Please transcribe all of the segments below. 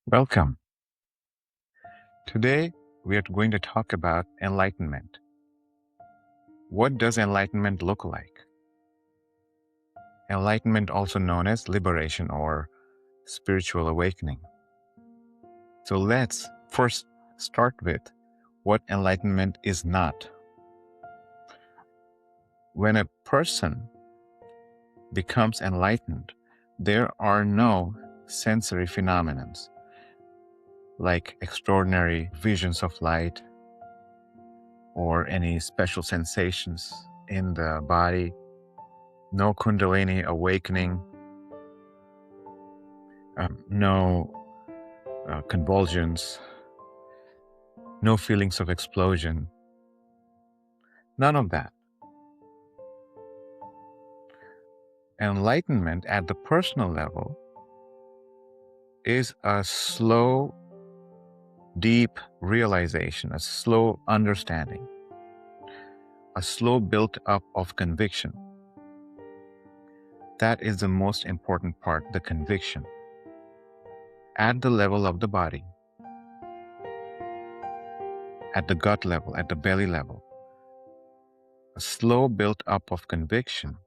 Welcome. Today we are going to talk about enlightenment. What does enlightenment look like? Enlightenment, also known as liberation or spiritual awakening. So let's first start with what enlightenment is not. When a person becomes enlightened, there are no sensory phenomena like extraordinary visions of light or any special sensations in the body, no kundalini awakening, no convulsions, no feelings of explosion, none of that. Enlightenment at the personal level is a slow, deep realization, a slow understanding, a slow built up of conviction. That is the most important part, the conviction. At the level of the body, at the gut level, at the belly level, a slow built up of conviction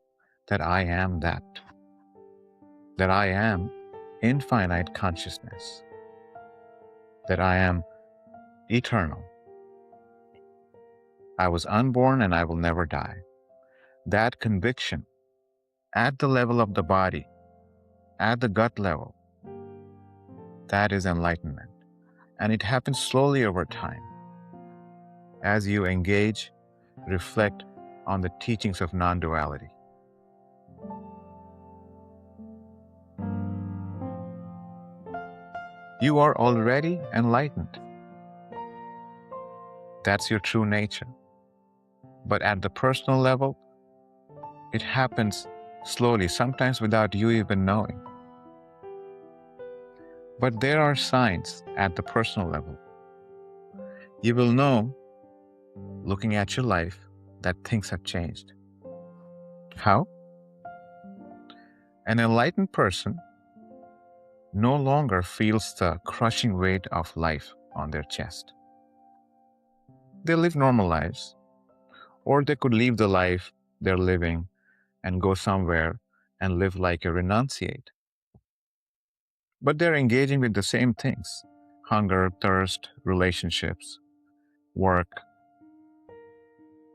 that I am that I am infinite consciousness, that I am eternal. I was unborn and I will never die. That conviction at the level of the body, at the gut level, that is enlightenment. And it happens slowly over time as you engage, reflect on the teachings of non-duality. You are already enlightened. That's your true nature. But at the personal level, it happens slowly, sometimes without you even knowing. But there are signs at the personal level. You will know, looking at your life, that things have changed. How? An enlightened person no longer feels the crushing weight of life on their chest. They live normal lives, or they could leave the life they're living and go somewhere and live like a renunciate. But they're engaging with the same things: hunger, thirst, relationships, work.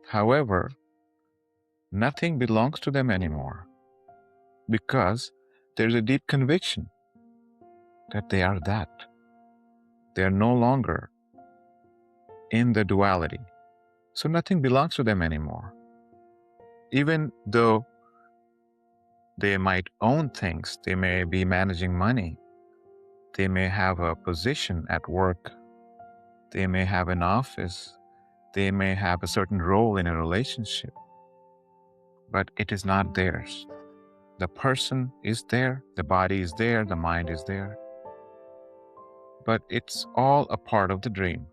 However, nothing belongs to them anymore because there's a deep conviction that they are that. They are no longer in the duality. So nothing belongs to them anymore. Even though they might own things, they may be managing money, they may have a position at work, they may have an office, they may have a certain role in a relationship, but it is not theirs. The person is there, the body is there, the mind is there, but it's all a part of the dream,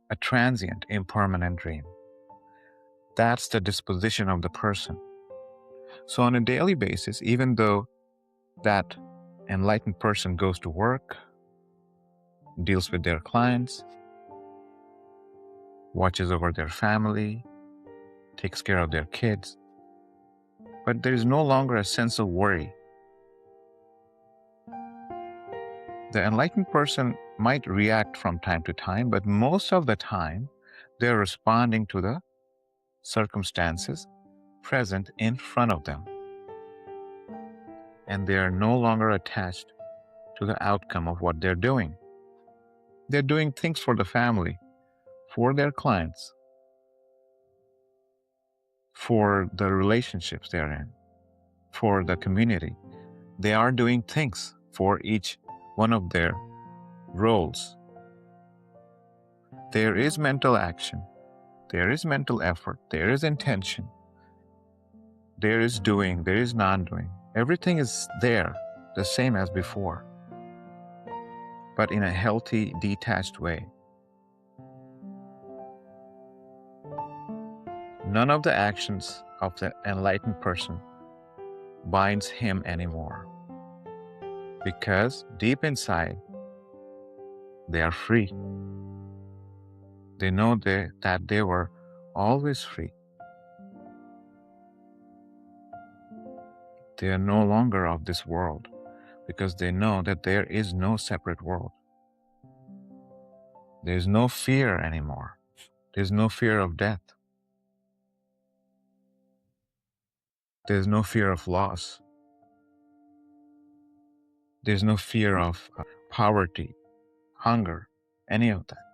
a transient, impermanent dream. That's the disposition of the person. So on a daily basis, even though that enlightened person goes to work, deals with their clients, watches over their family, takes care of their kids, but there is no longer a sense of worry. The enlightened person might react from time to time, but most of the time, they're responding to the circumstances present in front of them. And they are no longer attached to the outcome of what they're doing. They're doing things for the family, for their clients, for the relationships they're in, for the community. They are doing things for each one of their roles. There is mental action, there is mental effort, there is intention, there is doing, there is non-doing. Everything is there, the same as before, but in a healthy, detached way. None of the actions of the enlightened person binds him anymore. because deep inside, they are free. They know that they were always free. They are no longer of this world because they know that there is no separate world. There is no fear anymore. There is no fear of death. There is no fear of loss. There is no fear of poverty, hunger, any of that.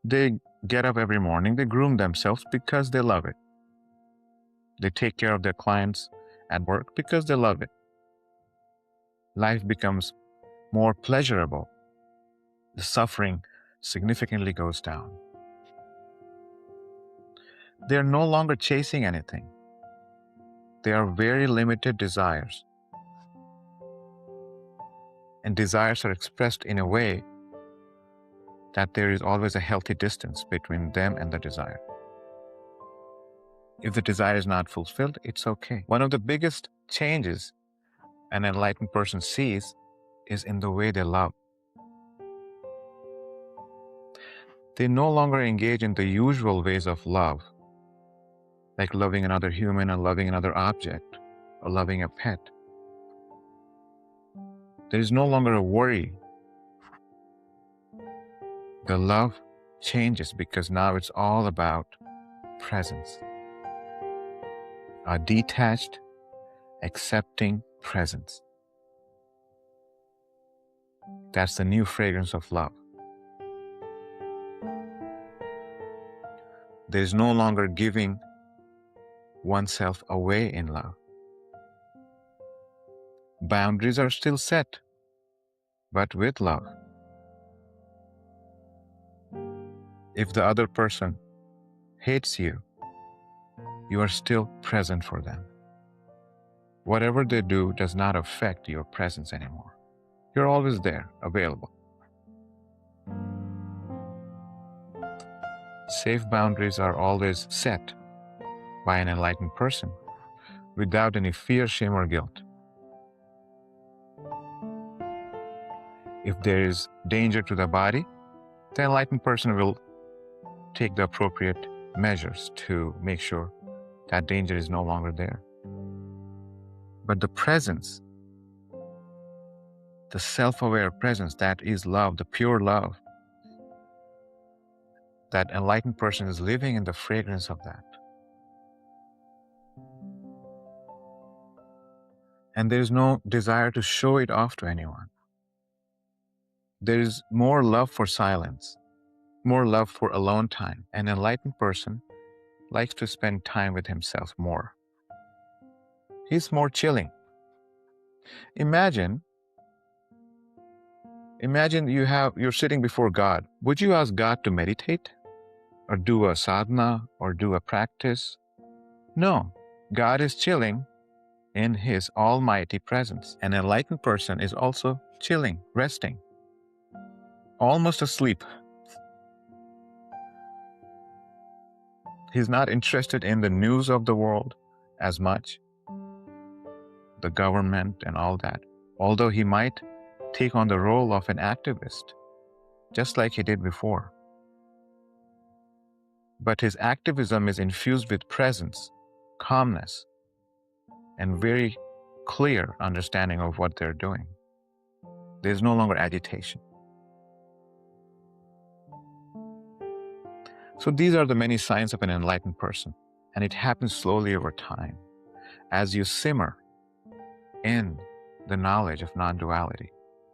They get up every morning, they groom themselves because they love it. They take care of their clients at work because they love it. Life becomes more pleasurable. The suffering significantly goes down. They are no longer chasing anything. They are very limited desires. And desires are expressed in a way that there is always a healthy distance between them and the desire. If the desire is not fulfilled, it's okay. One of the biggest changes an enlightened person sees is in the way they love. They no longer engage in the usual ways of love, like loving another human or loving another object or loving a pet. There is no longer a worry. The love changes because now it's all about presence. A detached, accepting presence. That's the new fragrance of love. There is no longer giving oneself away in love. Boundaries are still set, but with love. If the other person hates you, you are still present for them. Whatever they do does not affect your presence anymore. You're always there, available. Safe boundaries are always set by an enlightened person without any fear, shame, or guilt. If there is danger to the body, the enlightened person will take the appropriate measures to make sure that danger is no longer there. But the presence, the self-aware presence that is love, the pure love, that enlightened person is living in the fragrance of that. And there is no desire to show it off to anyone. There is more love for silence, more love for alone time. An enlightened person likes to spend time with himself more. He's more chilling. Imagine you're sitting before God. Would you ask God to meditate or do a sadhana or do a practice? No, God is chilling in his almighty presence. An enlightened person is also chilling, resting, almost asleep. He's not interested in the news of the world as much, the government and all that, although he might take on the role of an activist, just like he did before. But his activism is infused with presence, calmness, and very clear understanding of what they're doing. There's no longer agitation. So these are the many signs of an enlightened person, and it happens slowly over time as you simmer in the knowledge of non-duality.